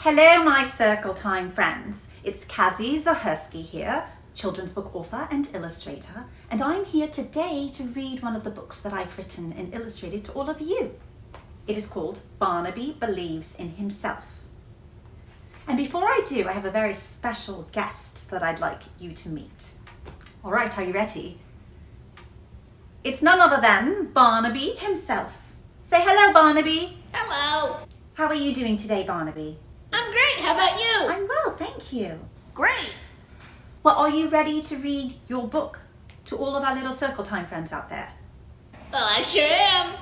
Hello, my Circle Time friends. It's Cazzy Zahursky here, children's book author and illustrator, and I'm here today to read one of the books that I've written and illustrated to all of you. It is called Barnabee Believes in Himself. And before I do, I have a very special guest that I'd like you to meet. All right, are you ready? It's none other than Barnabee himself. Say hello, Barnabee. Hello. How are you doing today, Barnabee? I'm great. How about you? I'm well, thank you. Great. Well, are you ready to read your book to all of our little Circle Time friends out there? Well, I sure am.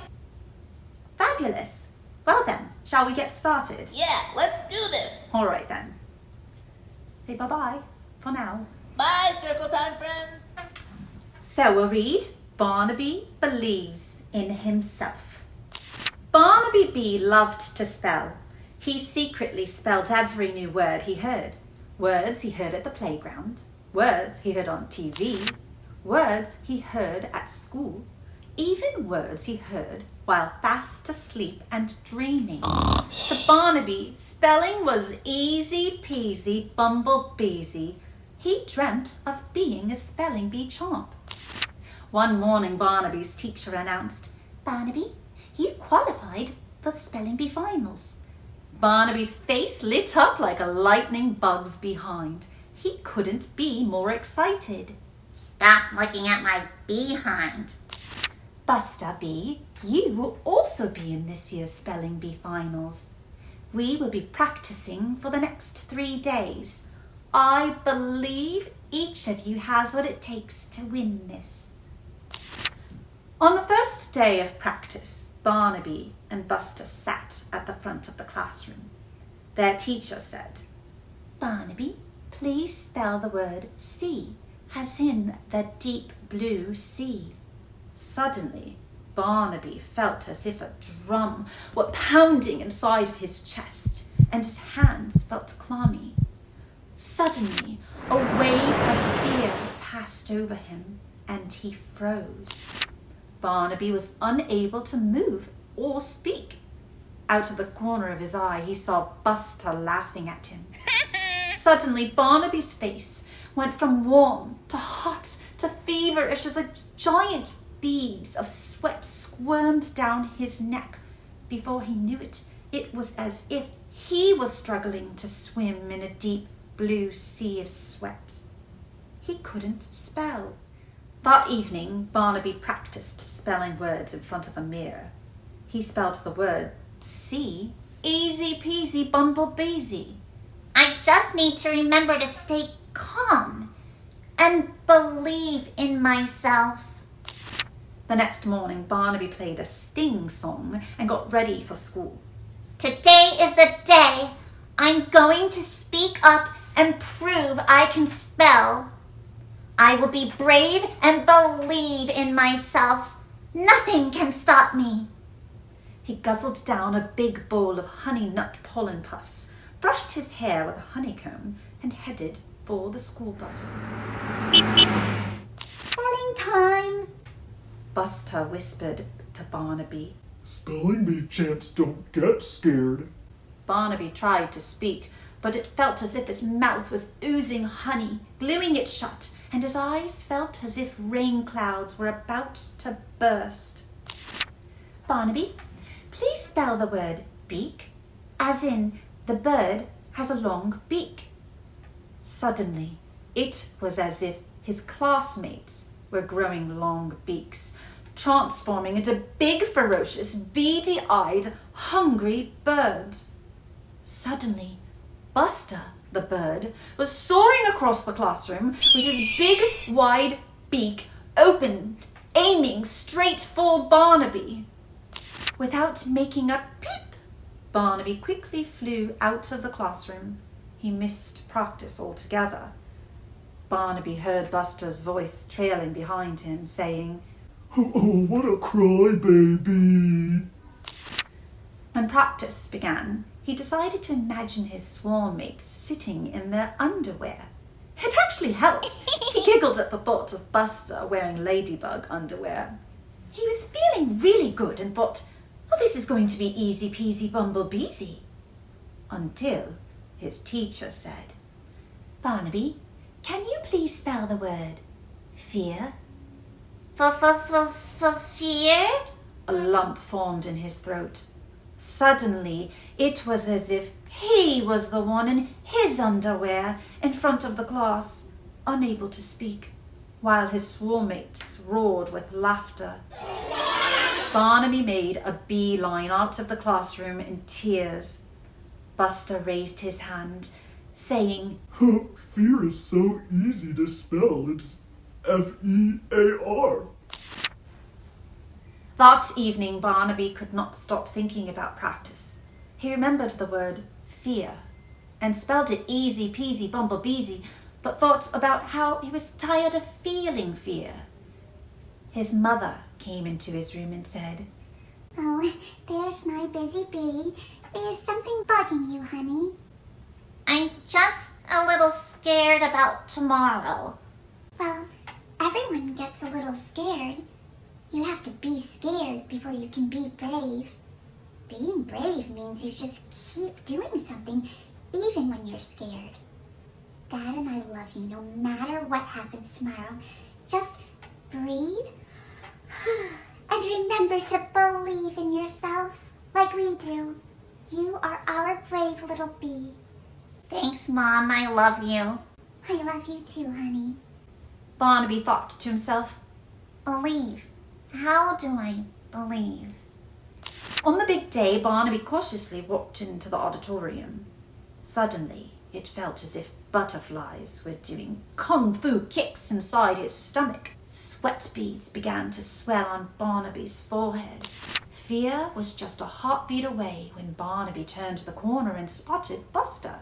Fabulous. Well then, shall we get started? Yeah, let's do this. All right then. Say bye-bye for now. Bye, Circle Time friends. So we'll read Barnabee Believes in Himself. Barnabee Bee loved to spell. He secretly spelled every new word he heard. Words he heard at the playground, words he heard on TV, words he heard at school, even words he heard while fast asleep and dreaming. To Barnabee, spelling was easy peasy bumblebeesy. He dreamt of being a spelling bee champ. One morning, Barnabee's teacher announced, "Barnabee, you qualified for the spelling bee finals." Barnabee's face lit up like a lightning bug's behind. He couldn't be more excited. Stop looking at my behind. Buster Bee, you will also be in this year's spelling bee finals. We will be practicing for the next 3 days. I believe each of you has what it takes to win this. On the first day of practice, Barnabee and Buster sat at the front of the classroom. Their teacher said, "Barnabee, please spell the word sea, as in the deep blue sea." Suddenly, Barnabee felt as if a drum were pounding inside of his chest, and his hands felt clammy. Suddenly, a wave of fear passed over him, and he froze. Barnabee was unable to move or speak. Out of the corner of his eye, he saw Buster laughing at him. Suddenly, Barnabee's face went from warm to hot to feverish as a giant beads of sweat squirmed down his neck. Before he knew it, it was as if he was struggling to swim in a deep blue sea of sweat. He couldn't spell. That evening, Barnabee practiced spelling words in front of a mirror. He spelled the word sea easy peasy bumblebeesy. I just need to remember to stay calm and believe in myself. The next morning, Barnabee played a sting song and got ready for school. Today is the day I'm going to speak up and prove I can spell. I will be brave and believe in myself. Nothing can stop me. He guzzled down a big bowl of honey nut pollen puffs, brushed his hair with a honeycomb, and headed for the school bus. Spelling time. Buster whispered to Barnabee. Spelling bee champs don't get scared. Barnabee tried to speak, but it felt as if his mouth was oozing honey, gluing it shut, and his eyes felt as if rain clouds were about to burst. "Barnabee, please spell the word beak, as in the bird has a long beak." Suddenly, it was as if his classmates were growing long beaks, transforming into big, ferocious, beady-eyed, hungry birds. Suddenly, Buster, the bird, was soaring across the classroom with his big, wide beak open, aiming straight for Barnabee. Without making a peep, Barnabee quickly flew out of the classroom. He missed practice altogether. Barnabee heard Buster's voice trailing behind him, saying, Oh, what a crybaby. When practice began, he decided to imagine his swarm mates sitting in their underwear. It actually helped. He giggled at the thought of Buster wearing ladybug underwear. He was feeling really good and thought, well, this is going to be easy peasy bumblebeesy. Until his teacher said, "Barnabee, can you please spell the word fear?" Fear? A lump formed in his throat. Suddenly, it was as if he was the one in his underwear in front of the class, unable to speak, while his schoolmates roared with laughter. Barnabee made a beeline out of the classroom in tears. Buster raised his hand, saying, Fear is so easy to spell. It's F-E-A-R. That evening, Barnabee could not stop thinking about practice. He remembered the word fear and spelled it easy peasy bumblebeesy, but thought about how he was tired of feeling fear. His mother came into his room and said, Oh, there's my busy bee. Is something bugging you, honey? I'm just a little scared about tomorrow. Well, everyone gets a little scared. You have to be scared before you can be brave. Being brave means you just keep doing something even when you're scared. Dad and I love you no matter what happens tomorrow. Just breathe and remember to believe in yourself like we do. You are our brave little bee. Thanks, Mom. I love you. I love you too, honey. Barnabee thought to himself, Believe. How do I believe? On the big day, Barnabee cautiously walked into the auditorium. Suddenly, it felt as if butterflies were doing kung fu kicks inside his stomach. Sweat beads began to swell on Barnabee's forehead. Fear was just a heartbeat away when Barnabee turned the corner and spotted Buster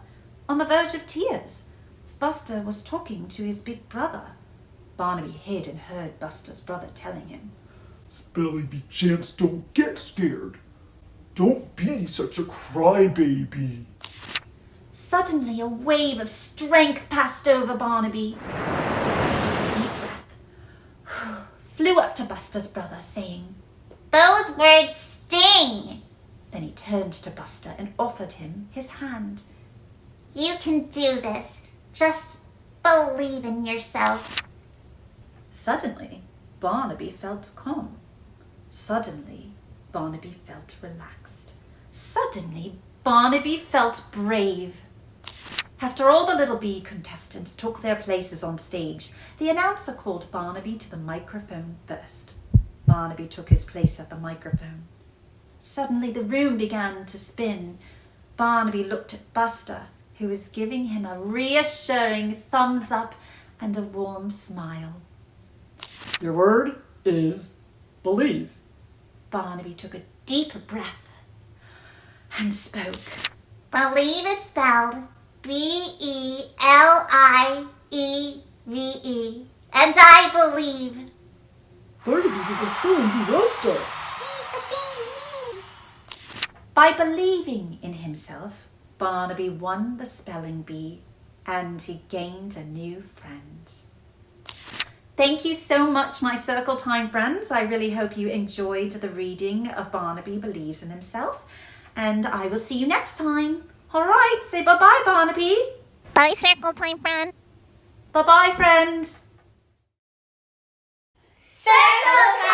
on the verge of tears. Buster was talking to his big brother. Barnabee hid and heard Buster's brother telling him, Spelling bee champs don't get scared. Don't be such a crybaby. Suddenly, a wave of strength passed over Barnabee. He took a deep breath, flew up to Buster's brother, saying, Those words sting. Then he turned to Buster and offered him his hand. You can do this. Just believe in yourself. Suddenly, Barnabee felt calm. Suddenly, Barnabee felt relaxed. Suddenly, Barnabee felt brave. After all the little bee contestants took their places on stage, the announcer called Barnabee to the microphone first. Barnabee took his place at the microphone. Suddenly, the room began to spin. Barnabee looked at Buster, who was giving him a reassuring thumbs up and a warm smile. Your word is believe. Barnabee took a deep breath and spoke. Believe is spelled B-E-L-I-E-V-E. And I believe. Barnabee's at the spelling bee roaster. He's the bee's knees. By believing in himself, Barnabee won the spelling bee and he gained a new friend. Thank you so much, my Circle Time friends. I really hope you enjoyed the reading of Barnabee Believes in Himself. And I will see you next time. All right, say bye-bye, Barnabee. Bye, Circle Time friend. Bye-bye, friends. Circle Time!